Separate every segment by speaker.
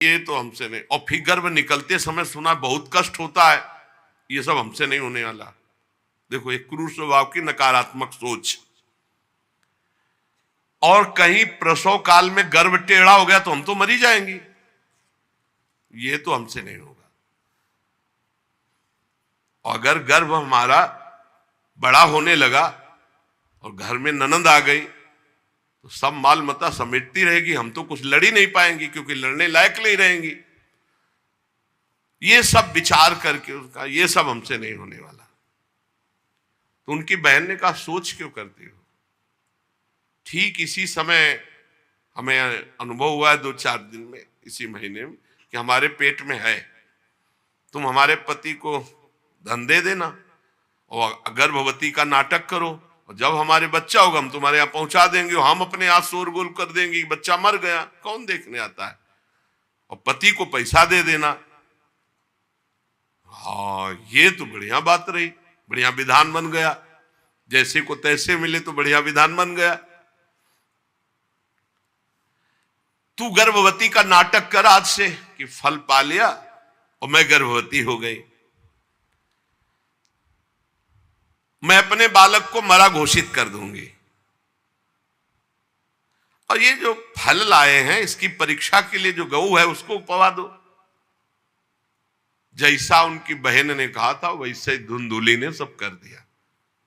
Speaker 1: ये तो हमसे नहीं। और फिर गर्भ निकलते समय सुना बहुत कष्ट होता है, ये सब हमसे नहीं होने वाला। देखो एक क्रूर स्वभाव की नकारात्मक सोच। और कहीं प्रसव काल में गर्भ टेढ़ा हो गया तो हम तो मरी जाएंगी, ये तो हमसे नहीं होगा। और अगर गर्भ हमारा बड़ा होने लगा और घर में ननद आ गई तो सब माल मता समेटती रहेगी, हम तो कुछ लड़ ही नहीं पाएंगी क्योंकि लड़ने लायक नहीं रहेंगी। ये सब विचार करके उसका ये सब हमसे नहीं होने वाला। तो उनकी बहन ने कहा सोच क्यों करती हो। ठीक इसी समय हमें अनुभव हुआ है 2-4 दिन में, इसी महीने में, कि हमारे पेट में है, तुम हमारे पति को धन दे देना और गर्भवती का नाटक करो, और जब हमारे बच्चा होगा हम तुम्हारे यहाँ पहुंचा देंगे, और हम अपने यहाँ शोरगुल कर देंगे बच्चा मर गया, कौन देखने आता है, और पति को पैसा दे देना। हाँ ये तो बढ़िया बात रही, बढ़िया विधान बन गया, जैसे को तैसे मिले तो बढ़िया विधान बन गया। तू गर्भवती का नाटक कर आज से कि फल पा लिया और मैं गर्भवती हो गई, मैं अपने बालक को मरा घोषित कर दूंगी, और ये जो फल लाए हैं इसकी परीक्षा के लिए जो गऊ है उसको पवा दो। जैसा उनकी बहन ने कहा था वैसे धुंधुली ने सब कर दिया।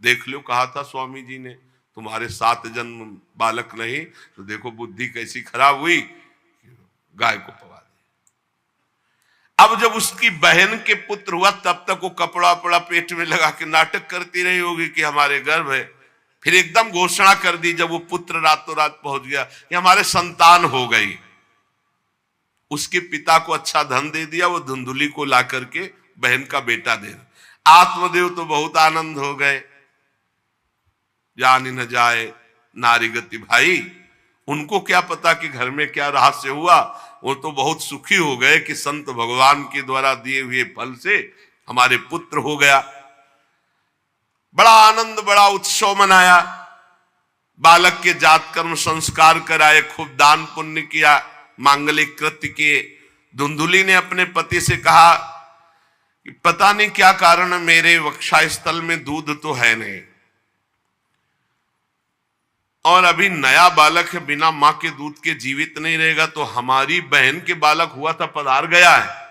Speaker 1: देख लो, कहा था स्वामी जी ने तुम्हारे 7 जन्म बालक नहीं, तो देखो बुद्धि कैसी खराब हुई, गाय को पवा दिया। अब जब उसकी बहन के पुत्र हुआ तब तक वो कपड़ा वपड़ा पेट में लगा के नाटक करती रही होगी कि हमारे गर्भ है। फिर एकदम घोषणा कर दी जब वो पुत्र रातों रात पहुंच गया कि हमारे संतान हो गई। उसके पिता को अच्छा धन दे दिया, वो धुंधुली को ला करके बहन का बेटा दे दिया। आत्मदेव तो बहुत आनंद हो गए, जानी न जाए नारी गति भाई, उनको क्या पता कि घर में क्या रहस्य हुआ। वो तो बहुत सुखी हो गए कि संत भगवान के द्वारा दिए हुए फल से हमारे पुत्र हो गया। बड़ा आनंद, बड़ा उत्सव मनाया, बालक के जात कर्म संस्कार कराए, खूब दान पुण्य किया, मांगलिक कृत्य किए। धुंधुली ने अपने पति से कहा कि पता नहीं क्या कारण मेरे वक्षस्थल में दूध तो है नहीं, और अभी नया बालक है, बिना मां के दूध के जीवित नहीं रहेगा, तो हमारी बहन के बालक हुआ था पधार गया है,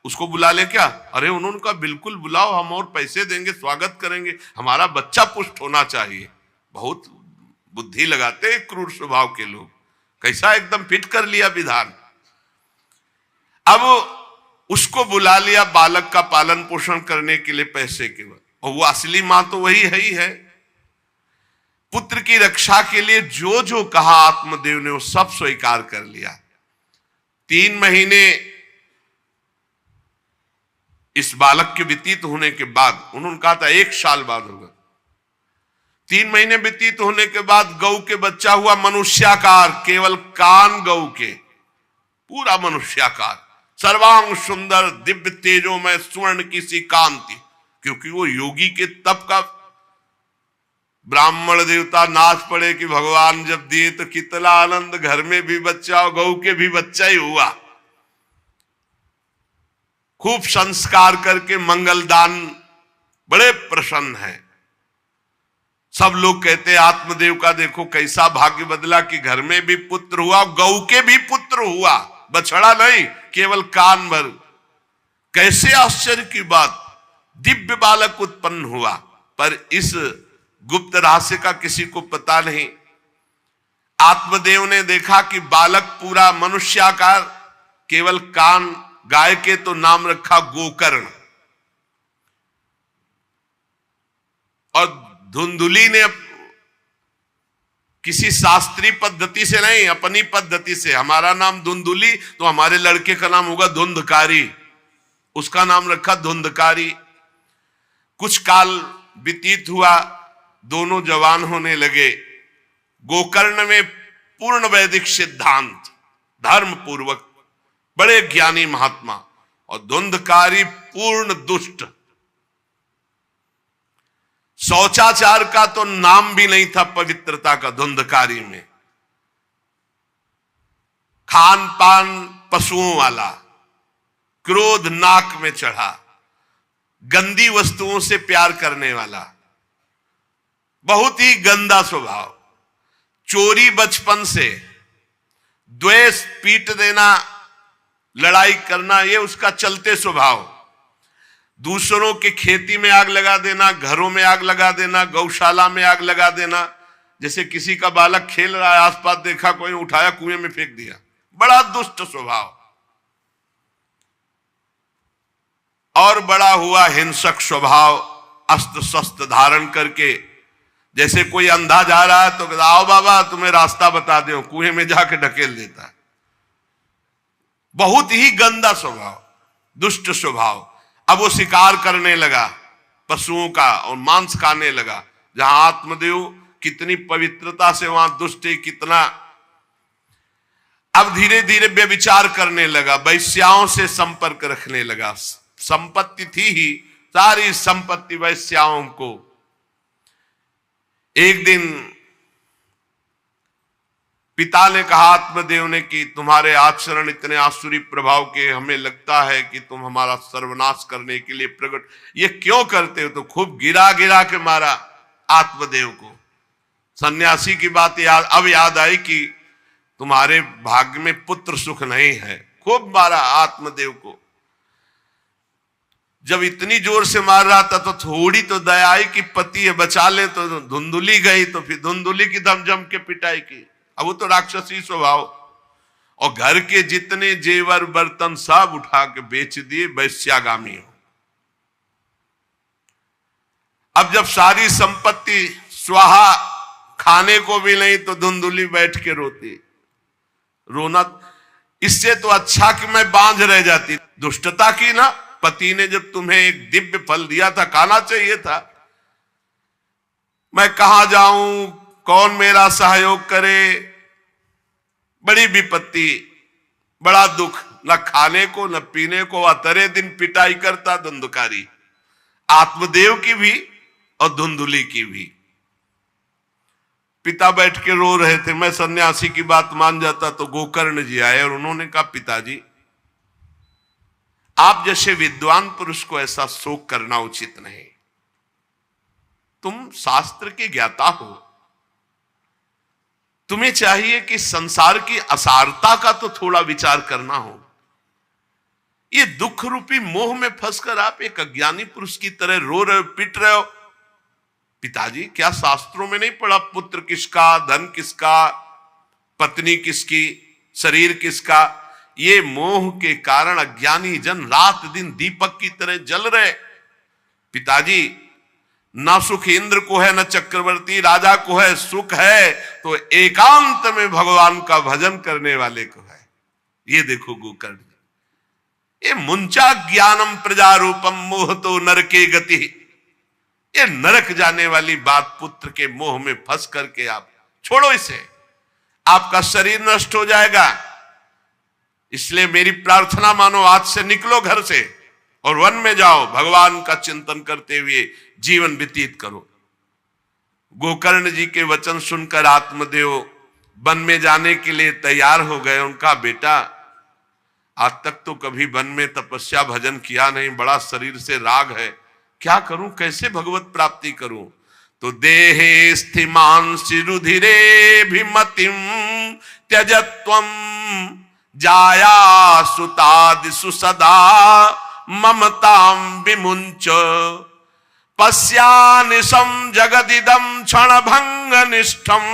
Speaker 1: उसको बुला ले क्या। अरे उन्होंने कहा बिल्कुल बुलाओ, हम और पैसे देंगे, स्वागत करेंगे, हमारा बच्चा पुष्ट होना चाहिए। बहुत बुद्धि लगाते हैं क्रूर स्वभाव के लोग, कैसा एकदम फिट कर लिया विधान। अब उसको बुला लिया बालक का पालन पोषण करने के लिए पैसे के बाद, और वो असली मां तो वही है ही है। पुत्र की रक्षा के लिए जो जो कहा आत्मदेव ने वो सब स्वीकार कर लिया। 3 महीने इस बालक के व्यतीत होने के बाद, उन्होंने कहा था 1 साल बाद होगा, 3 महीने व्यतीत होने के बाद गौ के बच्चा हुआ मनुष्याकार, केवल कान गौ के, पूरा मनुष्याकार, सर्वांग सुंदर, दिव्य तेजोमय, स्वर्ण की सी कांति, क्योंकि वो योगी के तप का। ब्राह्मण देवता नाच पड़े कि भगवान जब दिए तो कितना आनंद, घर में भी बच्चा और गौ के भी बच्चा ही हुआ। खूब संस्कार करके मंगल दान, बड़े प्रसन्न हैं। सब लोग कहते आत्मदेव का देखो कैसा भाग्य बदला कि घर में भी पुत्र हुआ, गौ के भी पुत्र हुआ, बछड़ा नहीं, केवल कान भर। कैसे आश्चर्य की बात, दिव्य बालक उत्पन्न हुआ। पर इस गुप्त रहस्य का किसी को पता नहीं। आत्मदेव ने देखा कि बालक पूरा मनुष्याकार, केवल कान, गाय के तो नाम रखा गोकर्ण। और धुंधुली ने किसी शास्त्रीय पद्धति से नहीं, अपनी पद्धति से, हमारा नाम धुंधुली तो हमारे लड़के का नाम होगा धुंधकारी, उसका नाम रखा धुंधकारी। कुछ काल व्यतीत हुआ, दोनों जवान होने लगे। गोकर्ण में पूर्ण वैदिक सिद्धांत, धर्म पूर्वक, बड़े ज्ञानी महात्मा, और धुंधकारी पूर्ण दुष्ट। शौचाचार का तो नाम भी नहीं था पवित्रता का धुंधकारी में। खान पान पशुओं वाला, क्रोध नाक में चढ़ा, गंदी वस्तुओं से प्यार करने वाला, बहुत ही गंदा स्वभाव, चोरी बचपन से, द्वेष, पीट देना, लड़ाई करना, ये उसका चलते स्वभाव, दूसरों के खेती में आग लगा देना, घरों में आग लगा देना, गौशाला में आग लगा देना। जैसे किसी का बालक खेल रहा है, आसपास देखा कोई, उठाया कुएं में फेंक दिया, बड़ा दुष्ट स्वभाव। और बड़ा हुआ हिंसक स्वभाव, अस्त्र शस्त्र धारण करके, जैसे कोई अंधा जा रहा है तो आओ बाबा तुम्हें रास्ता बता दो, कुएं में जाके ढकेल देता है। बहुत ही गंदा स्वभाव, दुष्ट स्वभाव। अब वो शिकार करने लगा पशुओं का और मांस खाने लगा। जहां आत्मदेव कितनी पवित्रता से, वहां दुष्ट कितना। अब धीरे धीरे व्यभिचार करने लगा, वैश्याओं से संपर्क रखने लगा। संपत्ति थी ही, सारी संपत्ति वैश्याओं को। एक दिन पिता ने कहा आत्मदेव ने कि तुम्हारे आचरण इतने आसुरी प्रभाव के, हमें लगता है कि तुम हमारा सर्वनाश करने के लिए प्रकट, ये क्यों करते हो? तो खूब गिरा गिरा के मारा आत्मदेव को। सन्यासी की बात अब याद आई कि तुम्हारे भाग्य में पुत्र सुख नहीं है, खूब मारा आत्मदेव को। जब इतनी जोर से मार रहा था तो थोड़ी तो दया आई कि पति है, बचा ले। तो धुंधुली गई, तो फिर धुंधुली की दम जम के पिटाई की। अब वो तो राक्षसी स्वभाव, और घर के जितने जेवर बर्तन सब उठा के बेच दिए, वैश्यागामी हो। अब जब सारी संपत्ति स्वाहा, खाने को भी नहीं, तो धुंधुली बैठ के रोती। रोना इससे तो अच्छा कि मैं बांझ रह जाती। दुष्टता की ना, पति ने जब तुम्हें एक दिव्य फल दिया था, खाना चाहिए था। मैं कहां जाऊं, कौन मेरा सहयोग करे? बड़ी विपत्ति, बड़ा दुख, न खाने को न पीने को। अतरे दिन पिटाई करता धुंधकारी, आत्मदेव की भी और धुंधुली की भी। पिता बैठ के रो रहे थे। मैं सन्यासी की बात मान जाता तो गोकर्ण जी आए और उन्होंने कहा पिताजी, आप जैसे विद्वान पुरुष को ऐसा शोक करना उचित नहीं। तुम शास्त्र के ज्ञाता हो, तुम्हें चाहिए कि संसार की असारता का तो थोड़ा विचार करना हो। ये दुख रूपी मोह में फंसकर आप एक अज्ञानी पुरुष की तरह रो रहे हो, पिट रहे हो। पिताजी, क्या शास्त्रों में नहीं पढ़ा पुत्र किसका, धन किसका, पत्नी किसकी, शरीर किसका? ये मोह के कारण अज्ञानी जन रात दिन दीपक की तरह जल रहे। पिताजी, ना सुख इंद्र को है, न चक्रवर्ती राजा को है। सुख है तो एकांत में भगवान का भजन करने वाले को है। ये देखो गोकर्ण, ये मुंचा ज्ञानम प्रजारूपम मोह तो नरके गति। ये नरक जाने वाली बात, पुत्र के मोह में फंस करके आप छोड़ो इसे, आपका शरीर नष्ट हो जाएगा। इसलिए मेरी प्रार्थना मानो, आज से निकलो घर से और वन में जाओ, भगवान का चिंतन करते हुए जीवन व्यतीत करो। गोकर्ण जी के वचन सुनकर आत्मदेव वन में जाने के लिए तैयार हो गए। उनका बेटा, आज तक तो कभी वन में तपस्या भजन किया नहीं, बड़ा शरीर से राग है, क्या करूं, कैसे भगवत प्राप्ति करूं? तो देहे स्थिमांसि रुधिरे भिमतिम त्यजत्वम जाया सुतादिषु सदा ममतां विमुंच पश्यानिशं जगदिदं क्षणभंग निष्ठं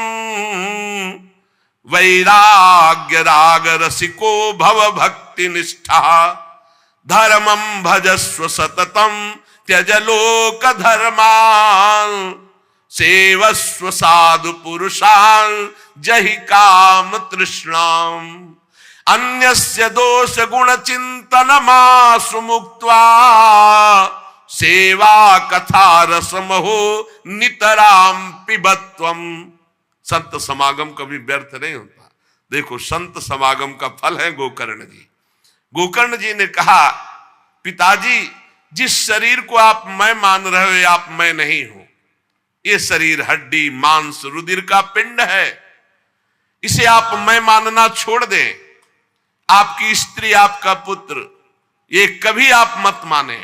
Speaker 1: वैराग्य राग रसिको भव भक्ति निष्ठा धर्मं भजस्व सततं त्यज लोक धर्मान् सेवस्व साधु पुरुषान् जहि काम तृष्णाम् अन्यस्य दोष गुण चिंतन मासु मुक्त्वा सेवा कथा रसमहो नितराम पिबत्वम। संत समागम कभी व्यर्थ नहीं होता। देखो, संत समागम का फल है गोकर्ण जी। गोकर्ण जी ने कहा, पिताजी, जिस शरीर को आप मैं मान रहे हो, आप मैं नहीं हो। ये शरीर हड्डी मांस रुधिर का पिंड है, इसे आप मैं मानना छोड़ दें। आपकी स्त्री, आपका पुत्र, ये कभी आप मत माने,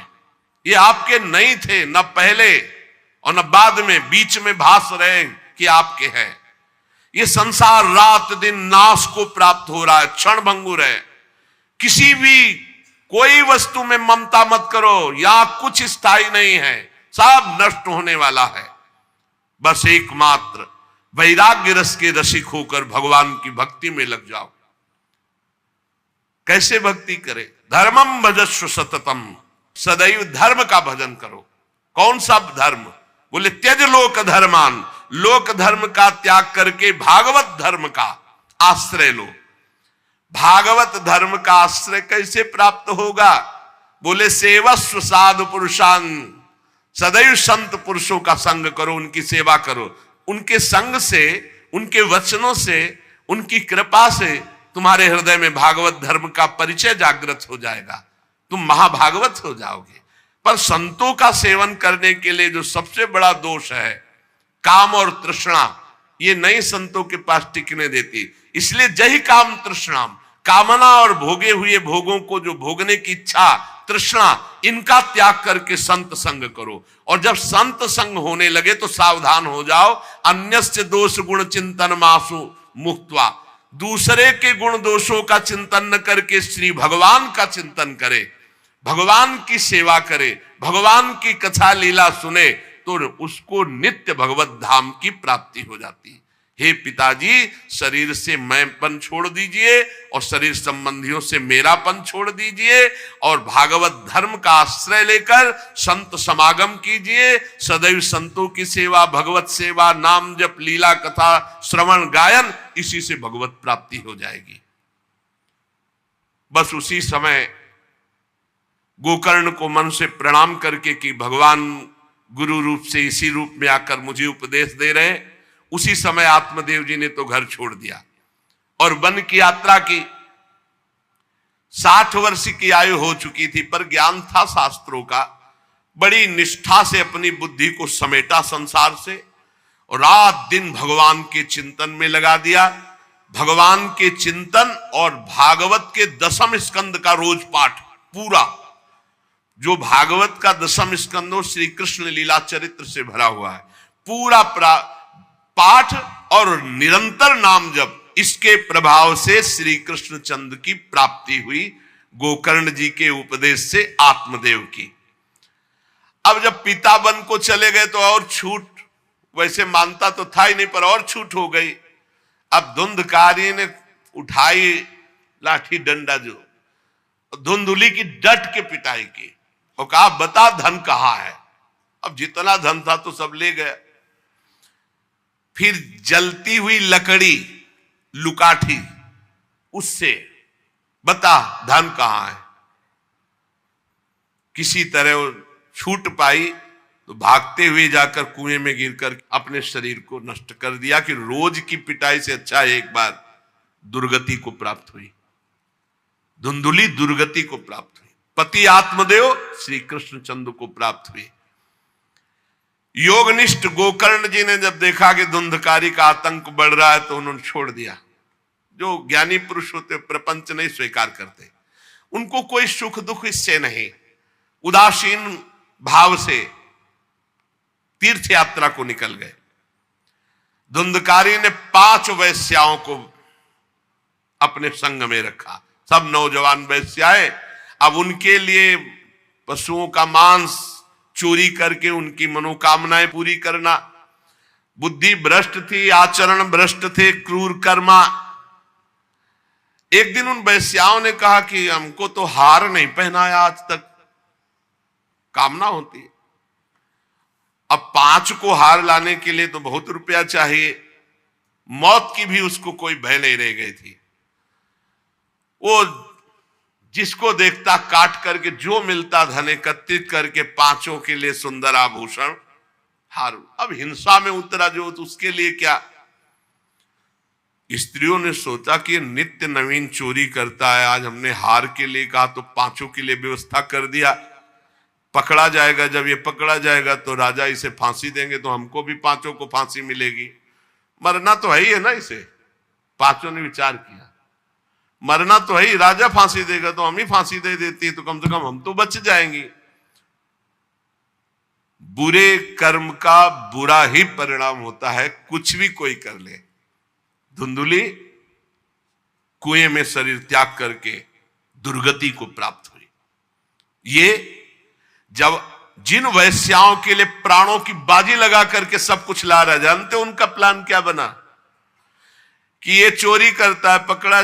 Speaker 1: ये आपके नहीं थे, न पहले और न बाद में, बीच में भास रहे कि आपके हैं। ये संसार रात दिन नाश को प्राप्त हो रहा है, क्षण भंगुर है। किसी भी कोई वस्तु में ममता मत करो, यहां कुछ स्थायी नहीं है, सब नष्ट होने वाला है। बस एकमात्र वैराग्य रस के रसिक होकर भगवान की भक्ति में लग जाओ। कैसे भक्ति करे? धर्मम भजस्व सततम, सदैव धर्म का भजन करो। कौन सा धर्म? बोले त्यज लोक धर्मान, लोक धर्म का त्याग करके भागवत धर्म का आश्रय लो। भागवत धर्म का आश्रय कैसे प्राप्त होगा? बोले सेवस्व साधु पुरुषान, सदैव संत पुरुषों का संग करो, उनकी सेवा करो। उनके संग से, उनके वचनों से, उनकी कृपा से तुम्हारे हृदय में भागवत धर्म का परिचय जागृत हो जाएगा, तुम महाभागवत हो जाओगे। पर संतों का सेवन करने के लिए जो सबसे बड़ा दोष है, काम और तृष्णा, ये नई संतों के पास टिकने देती। इसलिए जही काम तृष्णाम, कामना और भोगे हुए भोगों को जो भोगने की इच्छा, तृष्णा, इनका त्याग करके संत संग करो। और जब संत संग होने लगे तो सावधान हो जाओ, अन्यस्य दोष गुण चिंतन मासु मुक्त्वा, दूसरे के गुण दोषों का चिंतन न करके श्री भगवान का चिंतन करे, भगवान की सेवा करे, भगवान की कथा लीला सुने, तो उसको नित्य भगवत धाम की प्राप्ति हो जाती। हे पिताजी, शरीर से मैंपन छोड़ दीजिए और शरीर संबंधियों से मेरापन छोड़ दीजिए और भागवत धर्म का आश्रय लेकर संत समागम कीजिए। सदैव संतों की सेवा, भगवत सेवा, नाम जप, लीला कथा, श्रवण, गायन, इसी से भगवत प्राप्ति हो जाएगी। बस उसी समय गोकर्ण को मन से प्रणाम करके कि भगवान गुरु रूप से इसी रूप में आकर मुझे उपदेश दे रहे हैं, उसी समय आत्मदेव जी ने तो घर छोड़ दिया और वन की यात्रा की। 60 वर्ष की आयु हो चुकी थी, पर ज्ञान था शास्त्रों का। बड़ी निष्ठा से अपनी बुद्धि को समेटा संसार से और रात दिन भगवान के चिंतन में लगा दिया। भगवान के चिंतन और भागवत के 10वें स्कंद का रोज पाठ, पूरा जो भागवत का 10वां स्कंद हो श्री कृष्ण लीला चरित्र से भरा हुआ है, पूरा पाठ और निरंतर नाम जप, इसके प्रभाव से श्री कृष्ण चंद्र की प्राप्ति हुई, गोकर्ण जी के उपदेश से आत्मदेव की। अब जब पिता वन को चले गए तो और छूट, वैसे मानता तो था ही नहीं, पर और छूट हो गई। अब धुंधकारी ने उठाई लाठी डंडा, जो धुंधुली की डट के पिटाई की और कहा बता धन कहाँ है। अब जितना धन था तो सब ले गए। फिर जलती हुई लकड़ी, लुकाठी, उससे बता धन कहाँ है। किसी तरह वो छूट पाई तो भागते हुए जाकर कुएं में गिरकर अपने शरीर को नष्ट कर दिया कि रोज की पिटाई से अच्छा एक बार दुर्गति को प्राप्त हुई। धुंधुली दुर्गति को प्राप्त हुई, पति आत्मदेव श्री कृष्ण चंद्र को प्राप्त हुई। योगनिष्ठ गोकर्ण जी ने जब देखा कि धुंधकारी का आतंक बढ़ रहा है तो उन्होंने छोड़ दिया। जो ज्ञानी पुरुष होते प्रपंच नहीं स्वीकार करते, उनको कोई सुख दुख इससे नहीं, उदासीन भाव से तीर्थ यात्रा को निकल गए। धुंधकारी ने 5 वैश्याओं को अपने संग में रखा, सब नौजवान वैश्याएं। अब उनके लिए पशुओं का मांस चोरी करके उनकी मनोकामनाएं पूरी करना। बुद्धि भ्रष्ट थी, आचरण भ्रष्ट थे, क्रूर कर्मा। एक दिन उन वैश्याओं ने कहा कि हमको तो हार नहीं पहनाया आज तक, कामना होती है। अब 5 को हार लाने के लिए तो बहुत रुपया चाहिए। मौत की भी उसको कोई भय नहीं रह गई थी। वो जिसको देखता काट करके जो मिलता धन एकत्रित करके 5 के लिए सुंदर आभूषण हार। अब हिंसा में उतरा जो, तो उसके लिए क्या। स्त्रियों ने सोचा कि नित्य नवीन चोरी करता है, आज हमने हार के लिए कहा तो 5 के लिए व्यवस्था कर दिया। पकड़ा जाएगा, जब ये पकड़ा जाएगा तो राजा इसे फांसी देंगे, तो हमको भी 5 को फांसी मिलेगी। मरना तो है ही है ना इसे। 5 ने विचार किया, मरना तो है ही, राजा फांसी देगा तो हम ही फांसी दे देती है, तो कम से कम हम तो बच जाएंगी। बुरे कर्म का बुरा ही परिणाम होता है, कुछ भी कोई कर ले। धुंधुली कुएं में शरीर त्याग करके दुर्गति को प्राप्त हुई। ये जब जिन वैश्याओं के लिए प्राणों की बाजी लगा करके सब कुछ ला रहा, जानते उनका प्लान क्या बना? कि ये चोरी करता है, पकड़ा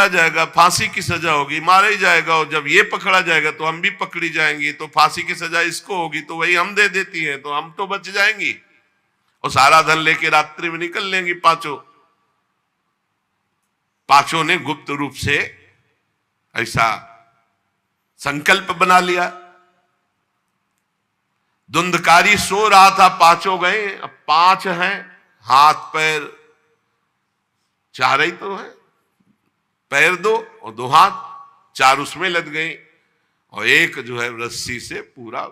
Speaker 1: जाएगा, फांसी की सजा होगी, मारा ही जाएगा, और जब ये पकड़ा जाएगा तो हम भी पकड़ी जाएंगी, तो फांसी की सजा इसको होगी, तो वही हम दे देती है, तो हम तो बच जाएंगी, और सारा धन लेके रात्रि में निकल लेंगी पांचों ने गुप्त रूप से ऐसा संकल्प बना लिया। धुंधकारी सो रहा था, पांचों गए, अब 5 हैं, हाथ पैर 4 ही तो है, पैर 2 और 2 हाथ, 4 उसमें लग गए, और एक जो है रस्सी से पूरा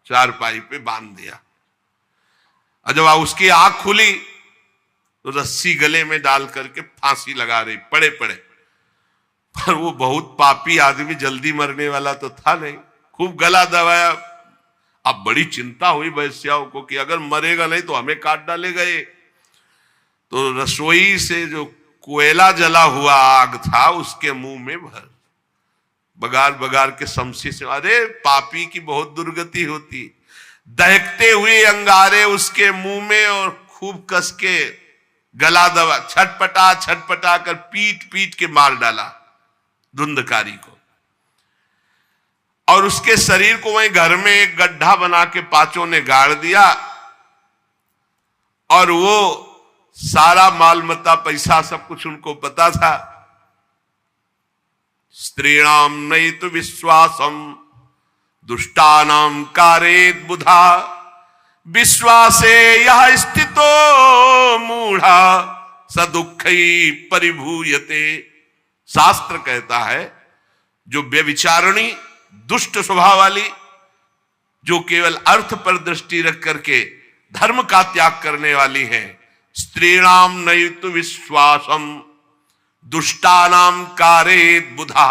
Speaker 1: चारपाई पे बांध दिया। और जब उसकी आंख खुली तो रस्सी गले में डाल करके फांसी लगा रही, पड़े पर वो बहुत पापी आदमी, जल्दी मरने वाला तो था नहीं, खूब गला दबाया। अब बड़ी चिंता हुई वैश्याओं को कि अगर मरेगा नहीं तो हमें काट डालेगा ये। तो रसोई से जो कोयला जला हुआ आग था उसके मुंह में भर, बगार के शमशी से, अरे पापी की बहुत दुर्गति होती। दहकते हुए अंगारे उसके मुंह में, और खूब कस के गला दबा, छटपटा कर पीट के मार डाला धुंधकारी को। और उसके शरीर को वहीं घर में एक गड्ढा बना के पांचों ने गाड़ दिया, और वो सारा माल मत्ता पैसा सब कुछ उनको पता था। स्त्रीणाम नैतु विश्वासम दुष्टानाम कारेत बुधा, विश्वासे यह स्थितो मूढ़ा स दुःखी परिभूयते। शास्त्र कहता है जो व्यभिचारिणी दुष्ट स्वभाव वाली, जो केवल अर्थ पर दृष्टि रख करके धर्म का त्याग करने वाली है, स्त्रीणाम नैतु विश्वासम दुष्टानाम कारेत बुधा,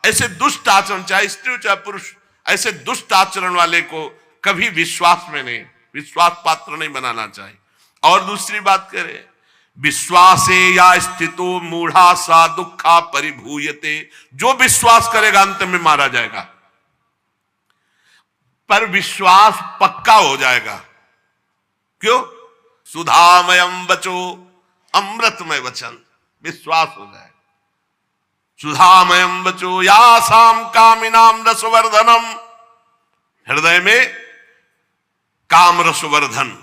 Speaker 1: ऐसे दुष्ट आचरण, चाहे स्त्री चाहे पुरुष, ऐसे दुष्ट आचरण वाले को कभी विश्वास पात्र नहीं बनाना चाहिए। और दूसरी बात करें, विश्वासे या स्थितो मूढ़ा सा दुखा परिभूयते, जो विश्वास करेगा अंत में मारा जाएगा, पर विश्वास पक्का हो जाएगा। क्यों? सुधामयम बचो, अमृतमय वचन, विश्वास हो जाएगा। सुधामयम बचो यासाम कामिनाम रसवर्धनम, हृदय में काम रसवर्धन,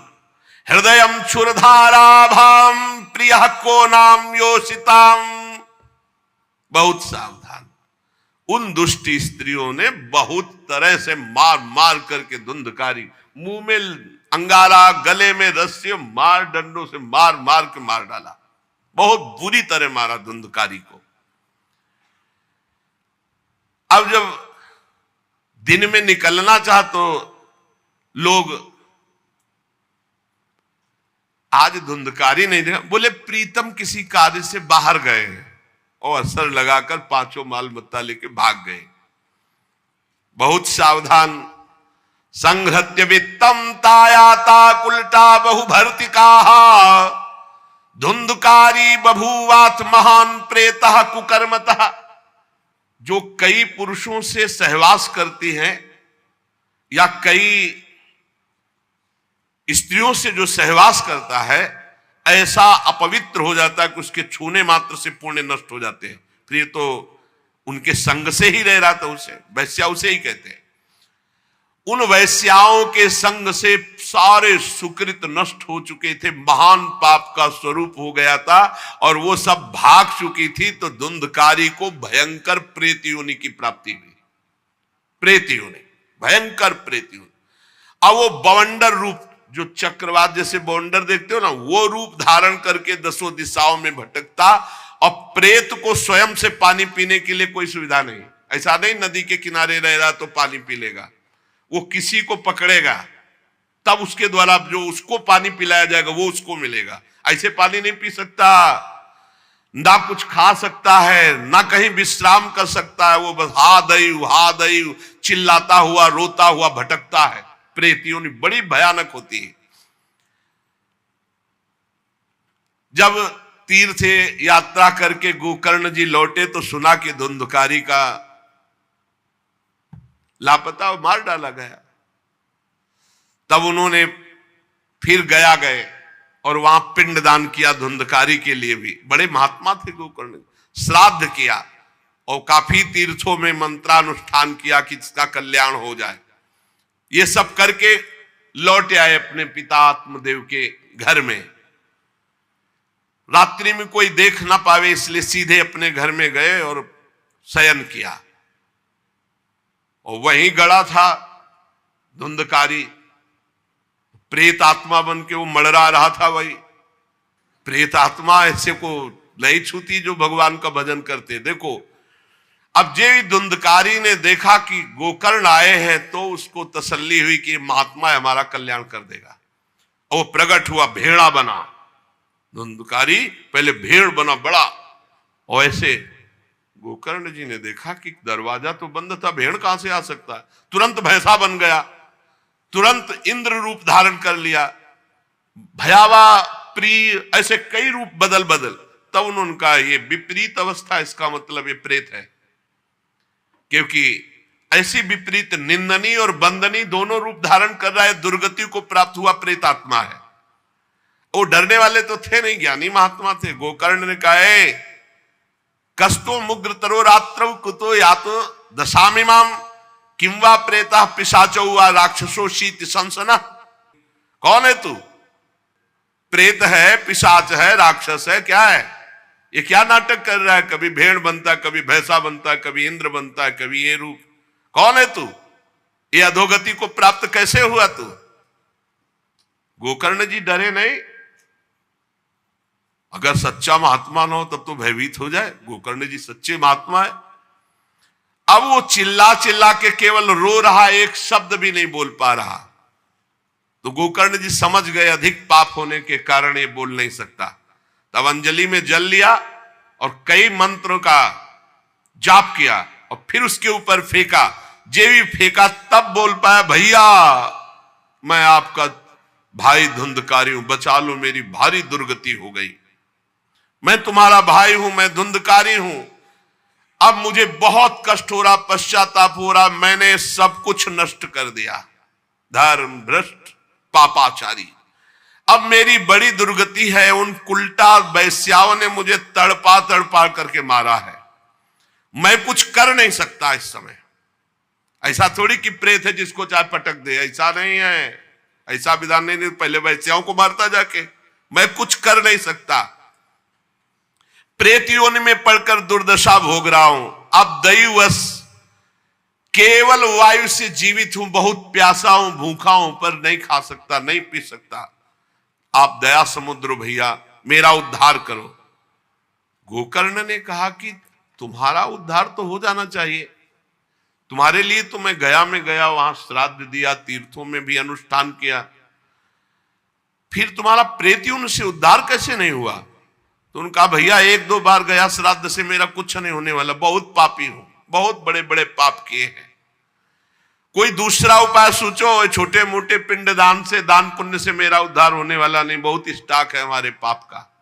Speaker 1: हृदयम क्षुरधाराभाम प्रिय को नाम योषिताम। बहुत सावधान। उन दुष्ट स्त्रियों ने बहुत तरह से मार करके धुंधकारी, मुंह में अंगारा, गले में रस्सी, मार डंडों से मार के मार डाला, बहुत बुरी तरह मारा धुंधकारी को। अब जब दिन में निकलना चाह तो लोग, आज धुंधकारी नहीं देखा, बोले प्रीतम किसी कार्य से बाहर गए और असर लगाकर पांचों माल मत्ता लेके भाग गए। बहुत सावधान। संहृत्य वित्तम तायाता कुलटा बहुभर्तिका, धुंधकारी बभूवात महान प्रेतः कुकर्मतः। जो कई पुरुषों से सहवास करती हैं या कई स्त्रियों से जो सहवास करता है, ऐसा अपवित्र हो जाता है कि उसके छूने मात्र से पुण्य नष्ट हो जाते हैं। फिर तो उनके संग से ही रह रहा था, उसे वैश्या उसे ही कहते हैं। उन वैश्याओं के संग से सारे सुकृत नष्ट हो चुके थे, महान पाप का स्वरूप हो गया था, और वो सब भाग चुकी थी। तो धुंधकारी को भयंकर प्रेत योनि की प्राप्ति हुई, प्रेत योनि, भयंकर प्रेत योनि। अब वो बवंडर रूप, जो चक्रवात जैसे बवंडर देखते हो ना, वो रूप धारण करके 10 दिशाओं में भटकता। और प्रेत को स्वयं से पानी पीने के लिए कोई सुविधा नहीं, ऐसा नहीं नदी के किनारे रह रहा तो पानी पी लेगा, वो किसी को पकड़ेगा तब उसके द्वारा जो उसको पानी पिलाया जाएगा वो उसको मिलेगा, ऐसे पानी नहीं पी सकता। ना कुछ खा सकता है, ना कहीं विश्राम कर सकता है। वो बस हा दई चिल्लाता हुआ, रोता हुआ भटकता है। प्रेत योनि बड़ी भयानक होती है। जब तीर्थ यात्रा करके गोकर्ण जी लौटे तो सुना कि धुंधकारी का लापता और मार डाला गया। तब उन्होंने फिर गया गए और वहां पिंडदान किया धुंधकारी के लिए भी। बड़े महात्मा थे गोकर्ण। श्राद्ध किया और काफी तीर्थों में मंत्रानुष्ठान किया कि इसका कल्याण हो जाए। ये सब करके लौट आए अपने पिता आत्मदेव के घर में। रात्रि में कोई देख ना पावे इसलिए सीधे अपने घर में गए और शयन किया। और वहीं गड़ा था धुंधकारी, प्रेत आत्मा बन के वो मड़रा रहा था। वही प्रेत आत्मा ऐसे को नहीं छूती जो भगवान का भजन करते। देखो, अब जे धुंधकारी ने देखा कि गोकर्ण आए हैं तो उसको तसल्ली हुई कि महात्मा हमारा कल्याण कर देगा। और वो प्रकट हुआ, भेड़ा बना। धुंधकारी पहले भेड़ बना बड़ा, और ऐसे गोकर्ण जी ने देखा कि दरवाजा तो बंद था, भेड़ कहां से आ सकता है। तुरंत भैंसा बन गया, तुरंत इंद्र रूप धारण कर लिया, भयावा प्रिय, ऐसे कई रूप बदल बदल। तब उन्होंने कहा ये विपरीत अवस्था, इसका मतलब ये प्रेत है। क्योंकि ऐसी विपरीत निंदनीय और बंदनीय दोनों रूप धारण कर रहा है, दुर्गति को प्राप्त हुआ प्रेत आत्मा है। वो डरने वाले तो थे नहीं, ज्ञानी महात्मा थे। गोकर्ण ने कहा कस्तो मुग्र तरो रात्रौ कुतो या तो दशामिमाम किंवा प्रेता पिशाचो वा राक्षसो शीत संसना। कौन है तू? प्रेत है, पिशाच है, राक्षस है, क्या है ये? क्या नाटक कर रहा है? कभी भेड़ बनता है, कभी भैंसा बनता है, कभी इंद्र बनता है, कभी ये रूप। कौन है तू? ये अधोगति को प्राप्त कैसे हुआ तू? गोकर्ण जी डरे नहीं। अगर सच्चा महात्मा न हो तब तो भयभीत हो जाए। गोकर्ण जी सच्चे महात्मा है। अब वो चिल्ला चिल्ला के केवल रो रहा, एक शब्द भी नहीं बोल पा रहा। तो गोकर्ण जी समझ गए अधिक पाप होने के कारण ये बोल नहीं सकता। तब अंजलि में जल लिया और कई मंत्रों का जाप किया और फिर उसके ऊपर फेंका। जे भी फेंका तब बोल पाया, भैया मैं आपका भाई धुंधकारी हूं, बचा लो, मेरी भारी दुर्गति हो गई। मैं तुम्हारा भाई हूं, मैं धुंधकारी हूं। अब मुझे बहुत कष्ट हो रहा, पश्चाताप हो रहा, मैंने सब कुछ नष्ट कर दिया, धर्म भ्रष्ट पापाचारी। अब मेरी बड़ी दुर्गति है। उन उल्टा वैश्याओं ने मुझे तड़पा तड़पा करके मारा है। मैं कुछ कर नहीं सकता इस समय। ऐसा थोड़ी कि प्रेत है जिसको चाहे पटक दे, ऐसा नहीं है, ऐसा विधान नहीं। पहले वैश्याओं को मारता जाके, मैं कुछ कर नहीं सकता। प्रेत योनि में पड़कर दुर्दशा भोग रहा हूं। अब दैववश केवल वायु से जीवित हूं, बहुत प्यासा हूं, भूखा हूं, पर नहीं खा सकता, नहीं पी सकता। आप दया समुद्र भैया मेरा उद्धार करो। गोकर्ण ने कहा कि तुम्हारा उद्धार तो हो जाना चाहिए। तुम्हारे लिए तो मैं गया में गया, वहां श्राद्ध दिया, तीर्थों में भी अनुष्ठान किया, फिर तुम्हारा प्रेत योनि से उद्धार कैसे नहीं हुआ? तो उनका भैया एक दो बार गया श्राद्ध से मेरा कुछ नहीं होने वाला, बहुत पापी हूं, बहुत बड़े बड़े पाप किए हैं। कोई दूसरा उपाय सोचो, छोटे मोटे पिंडदान से, दान पुण्य से मेरा उद्धार होने वाला नहीं, बहुत स्टॉक है हमारे पाप का।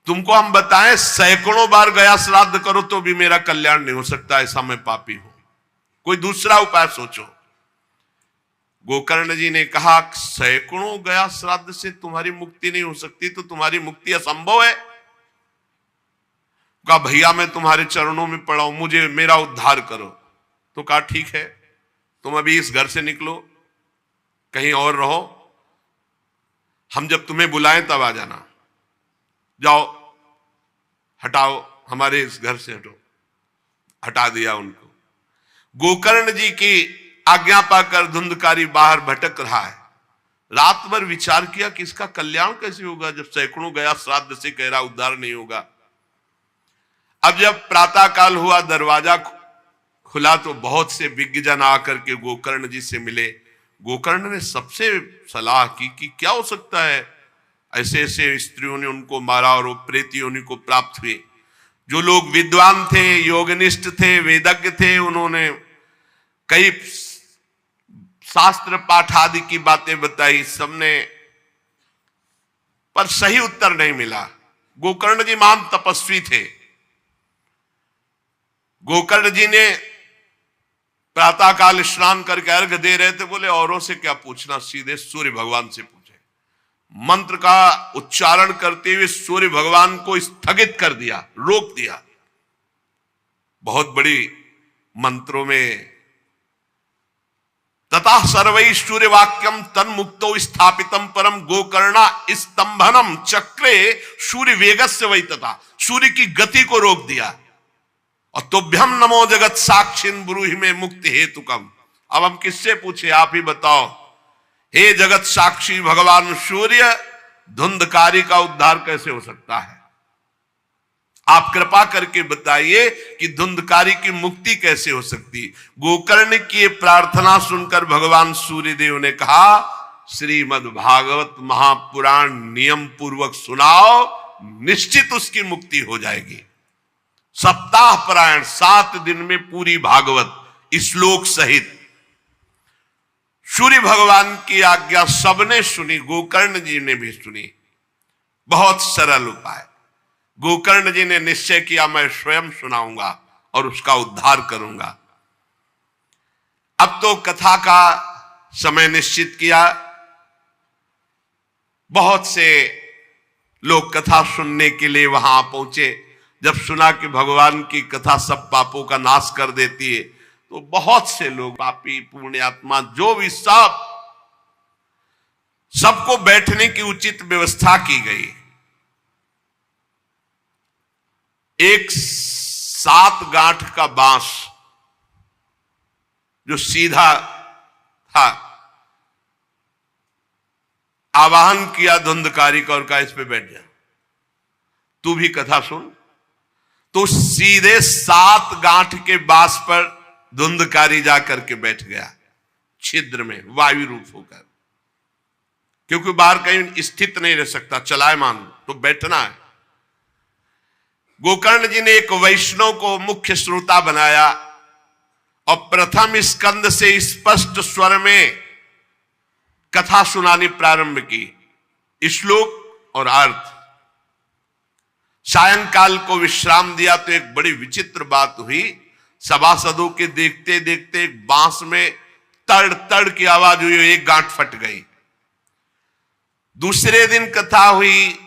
Speaker 1: तुमको हम बताएं, सैकड़ों बार गया श्राद्ध करो तो भी मेरा कल्याण नहीं हो सकता, ऐसा मैं पापी हूं। कोई दूसरा उपाय सोचो। गोकर्ण जी ने कहा सैकड़ों गया श्राद्ध से तुम्हारी मुक्ति नहीं हो सकती, तो तुम्हारी मुक्ति असंभव है। कहा भैया मैं तुम्हारे चरणों में पड़ा हूं, मुझे मेरा उद्धार करो। तो कहा ठीक है, तुम अभी इस घर से निकलो, कहीं और रहो, हम जब तुम्हें बुलाएं तब आ जाना। जाओ, हटाओ, हमारे इस घर से हटो। हटा दिया उनको। गोकर्ण जी की आज्ञा पाकर धुंधकारी बाहर भटक रहा है। रात भर विचार किया कि इसका कल्याण कैसे होगा, जब सैकड़ों गया श्राद्ध से कह रहा उद्धार नहीं होगा। अब जब प्रातः काल हुआ, दरवाजा खुला तो बहुत से विज्ञजन आकर के गोकर्ण जी से मिले। गोकर्ण ने सबसे सलाह की कि क्या हो सकता है, ऐसे ऐसे स्त्रियों ने उनको मारा और वो प्रेत योनि को प्राप्त हुए। जो लोग विद्वान थे, योगनिष्ठ थे, वेदज्ञ थे, उन्होंने कई शास्त्र पाठ आदि की बातें बताई, सबने, पर सही उत्तर नहीं मिला। गोकर्ण जी महान तपस्वी थे। गोकर्ण जी ने प्रातःकाल स्नान करके अर्घ दे रहे थे, बोले औरों से क्या पूछना, सीधे सूर्य भगवान से पूछे। मंत्र का उच्चारण करते हुए सूर्य भगवान को स्थगित कर दिया, रोक दिया। बहुत बड़ी मंत्रों में तथा सर्वै सूर्य वाक्यम तन्मुक्तो स्थापितम परम गोकर्णा स्तंभनम चक्रे सूर्य वेगस्य वै, तथा सूर्य की गति को रोक दिया। और तुभ्यम नमो जगत साक्षिन ब्रूहि में मुक्ति हेतुकम। अब हम किससे पूछे, आप ही बताओ। हे जगत साक्षी भगवान सूर्य, धुंधकारी का उद्धार कैसे हो सकता है? आप कृपा करके बताइए कि धुंधकारी की मुक्ति कैसे हो सकती। गोकर्ण की प्रार्थना सुनकर भगवान सूर्यदेव ने कहा, श्रीमद् भागवत महापुराण नियम पूर्वक सुनाओ, निश्चित उसकी मुक्ति हो जाएगी। सप्ताह पारायण 7 दिन में पूरी भागवत श्लोक सहित। सूर्य भगवान की आज्ञा सबने सुनी, गोकर्ण जी ने भी सुनी। बहुत सरल उपाय। गोकर्ण जी ने निश्चय किया, मैं स्वयं सुनाऊंगा और उसका उद्धार करूंगा। अब तो कथा का समय निश्चित किया। बहुत से लोग कथा सुनने के लिए वहां पहुंचे। जब सुना कि भगवान की कथा सब पापों का नाश कर देती है, तो बहुत से लोग, पापी पुण्यात्मा जो भी, सबको बैठने की उचित व्यवस्था की गई। एक 7 गांठ का बांस जो सीधा था, आवाहन किया धुंधकारी का और कहा, इस पे बैठ जा, तू भी कथा सुन। तो सीधे 7 गांठ के बांस पर धुंधकारी जाकर के बैठ गया, छिद्र में वायु रूप होकर, क्योंकि बाहर कहीं स्थित नहीं रह सकता, चलायमान तो बैठना है। गोकर्ण जी ने एक वैष्णव को मुख्य श्रोता बनाया और प्रथम स्कंद से स्पष्ट स्वर में कथा सुनानी प्रारंभ की, श्लोक और अर्थ। सायंकाल को विश्राम दिया तो एक बड़ी विचित्र बात हुई। सभासदों के देखते देखते एक बांस में तड़ तड़ की आवाज हुई, एक गांठ फट गई। दूसरे दिन कथा हुई,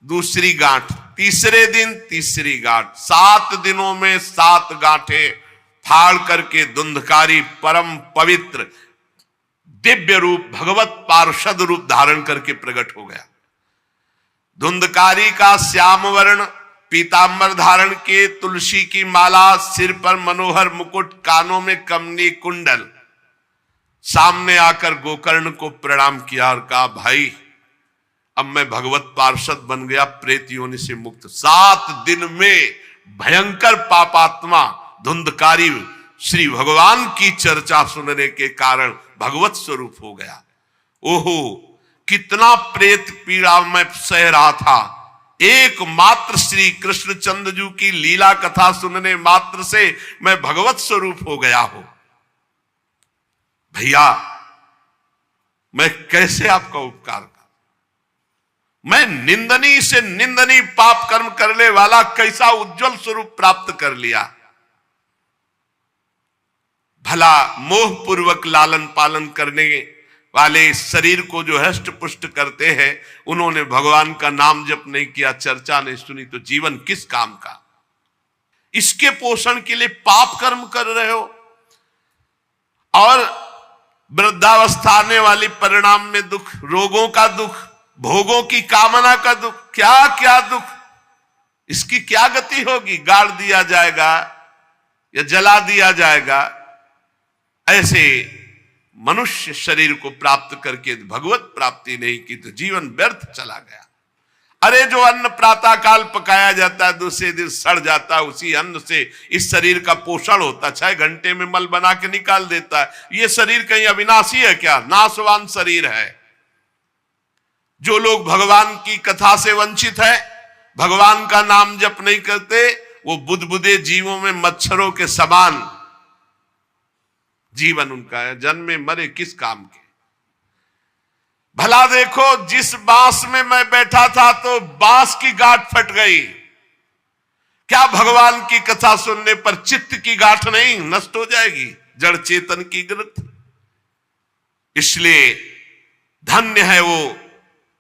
Speaker 1: दूसरी गांठ, तीसरे दिन तीसरी गांठ, 7 दिनों में 7 गांठें फाड़ करके धुंधकारी परम पवित्र दिव्य रूप, भगवत पार्षद रूप धारण करके प्रकट हो गया। धुंधकारी का श्याम वर्ण पीतांबर धारण के, तुलसी की माला, सिर पर मनोहर मुकुट, कानों में कमनी कुंडल, सामने आकर गोकर्ण को प्रणाम किया और कहा, भाई अब मैं भगवत पार्षद बन गया, प्रेत योनि से मुक्त। 7 दिन में भयंकर पापात्मा धुंधकारी श्री भगवान की चर्चा सुनने के कारण भगवत स्वरूप हो गया। ओहो, कितना प्रेत पीड़ा मैं सह रहा था, एकमात्र श्री कृष्णचंद्र जी की लीला कथा सुनने मात्र से मैं भगवत स्वरूप हो गया हूं। भैया, मैं कैसे आपका उपकार करूं? मैं निंदनीय से निंदनीय पाप कर्म करने वाला कैसा उज्जवल स्वरूप प्राप्त कर लिया। भला मोह पूर्वक लालन पालन करने वाले शरीर को जो हष्ट पुष्ट करते हैं, उन्होंने भगवान का नाम जप नहीं किया, चर्चा नहीं सुनी, तो जीवन किस काम का? इसके पोषण के लिए पाप कर्म कर रहे हो और वृद्धावस्था आने वाली परिणाम में दुख, रोगों का दुख, भोगों की कामना का दुख, क्या क्या दुख, इसकी क्या गति होगी? गाड़ दिया जाएगा या जला दिया जाएगा। ऐसे मनुष्य शरीर को प्राप्त करके भगवत प्राप्ति नहीं की तो जीवन व्यर्थ चला गया। अरे जो अन्न प्रातः काल पकाया जाता है, दूसरे दिन सड़ जाता है, उसी अन्न से इस शरीर का पोषण होता है, 6 घंटे में मल बना के निकाल देता है। ये शरीर कहीं अविनाशी है क्या? नाशवान शरीर है। जो लोग भगवान की कथा से वंचित है, भगवान का नाम जप नहीं करते, वो बुदबुदे जीवों में मच्छरों के समान जीवन उनका है। जन्मे मरे किस काम के। भला देखो, जिस बांस में मैं बैठा था तो बांस की गांठ फट गई, क्या भगवान की कथा सुनने पर चित्त की गांठ नहीं नष्ट हो जाएगी, जड़ चेतन की ग्रंथ। इसलिए धन्य है वो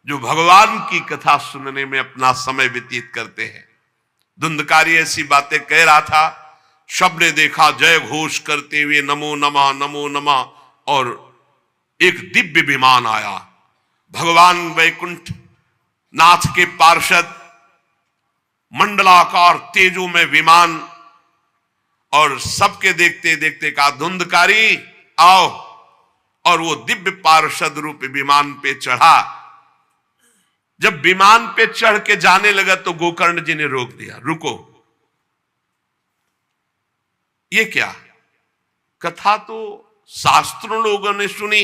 Speaker 1: जो भगवान की कथा सुनने में अपना समय व्यतीत करते हैं। धुंधकारी ऐसी बातें कह रहा था, सबने देखा जय घोष करते हुए नमो नमः, और एक दिव्य विमान आया। भगवान वैकुंठ नाथ के पार्षद, मंडलाकार तेजो में विमान, और सबके देखते देखते कहा धुंधकारी आओ, और वो दिव्य पार्षद रूप विमान पे चढ़ा। जब विमान पे चढ़ के जाने लगा तो गोकर्ण जी ने रोक दिया, रुको, ये क्या कथा तो शास्त्रों लोगों ने सुनी,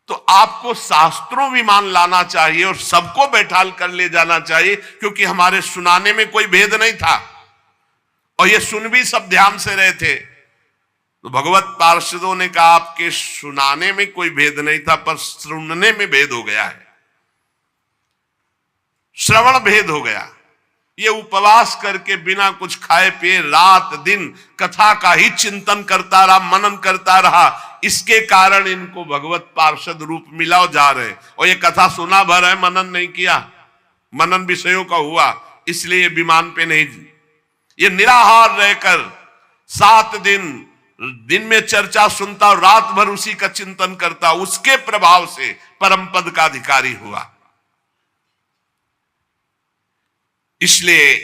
Speaker 1: तो आपको शास्त्रों विमान लाना चाहिए और सबको बैठाल कर ले जाना चाहिए, क्योंकि हमारे सुनाने में कोई भेद नहीं था और ये सुन भी सब ध्यान से रहे थे। तो भगवत पार्षदों ने कहा आपके सुनाने में कोई भेद नहीं था, पर सुनने में भेद हो गया है, श्रवण भेद हो गया। ये उपवास करके बिना कुछ खाए पिए रात दिन कथा का ही चिंतन करता रहा, मनन करता रहा, इसके कारण इनको भगवत पार्षद रूप मिला जा रहे। और ये कथा सुना भर है, मनन नहीं किया, मनन विषयों का हुआ, इसलिए ये विमान पे नहीं। ये निराहार रहकर 7 दिन में चर्चा सुनता और रात भर उसी का चिंतन करता, उसके प्रभाव से परम पद का अधिकारी हुआ। इसलिए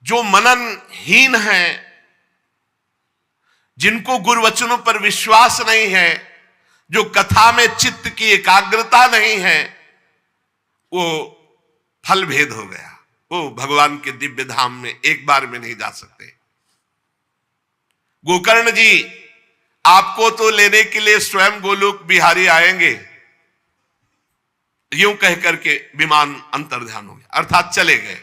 Speaker 1: जो मननहीन है, जिनको गुरुवचनों पर विश्वास नहीं है, जो कथा में चित्त की एकाग्रता नहीं है, वो फल भेद हो गया, वो भगवान के दिव्य धाम में एक बार में नहीं जा सकते। गोकर्ण जी आपको तो लेने के लिए स्वयं गोलोक बिहारी आएंगे, यूं कह करके विमान अंतर्ध्यान हो गया, अर्थात चले गए।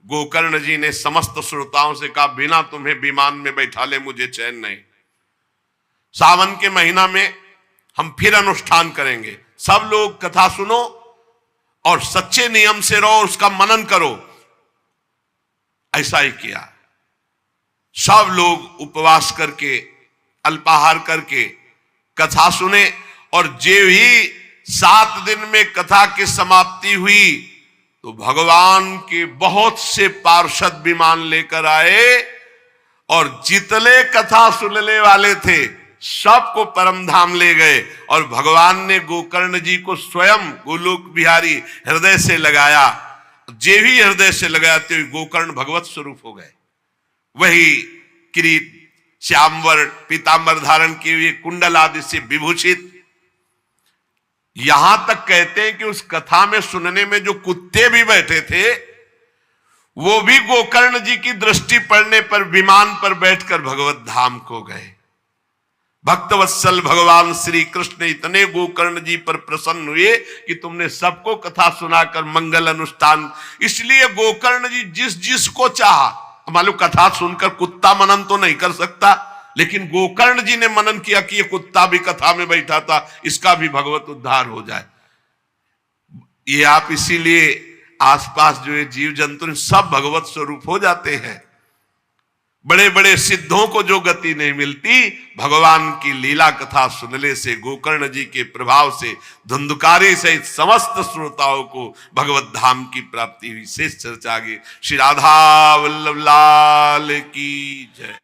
Speaker 1: गोकर्ण जी ने समस्त श्रोताओं से कहा बिना तुम्हें विमान में बैठा ले मुझे चैन नहीं। सावन के महीना में हम फिर अनुष्ठान करेंगे, सब लोग कथा सुनो और सच्चे नियम से रहो, उसका मनन करो। ऐसा ही किया, सब लोग उपवास करके अल्पाहार करके कथा सुने, और जे ही 7 दिन में कथा की समाप्ति हुई तो भगवान के बहुत से पार्षद विमान लेकर आए, और जितने कथा सुनने वाले थे सबको परम धाम ले गए। और भगवान ने गोकर्ण जी को स्वयं गोलोक बिहारी हृदय से लगाया, जे भी हृदय से लगाते हुए गोकर्ण भगवत स्वरूप हो गए। वही किरीट श्यामवर पीतांबर धारण किए हुए, कुंडल आदि से विभूषित। यहां तक कहते हैं कि उस कथा में सुनने में जो कुत्ते भी बैठे थे, वो भी गोकर्ण जी की दृष्टि पड़ने पर विमान पर बैठकर भगवत धाम को गए। भक्तवत्सल भगवान श्री कृष्ण इतने गोकर्ण जी पर प्रसन्न हुए कि तुमने सबको कथा सुनाकर मंगल अनुष्ठान। इसलिए गोकर्ण जी जिस जिसको चाहा, मालूम कथा सुनकर कुत्ता मनन तो नहीं कर सकता, लेकिन गोकर्ण जी ने मनन किया कि ये कुत्ता भी कथा में बैठा था, इसका भी भगवत उद्धार हो जाए। ये आप इसीलिए आसपास जो ये जीव जंतु सब भगवत स्वरूप हो जाते हैं। बड़े बड़े सिद्धों को जो गति नहीं मिलती, भगवान की लीला कथा सुनने से, गोकर्ण जी के प्रभाव से धुंधकारी सहित समस्त श्रोताओं को भगवत धाम की प्राप्ति हुई। शेष चर्चा आगे। श्री राधा वल्लभ लाल की जय।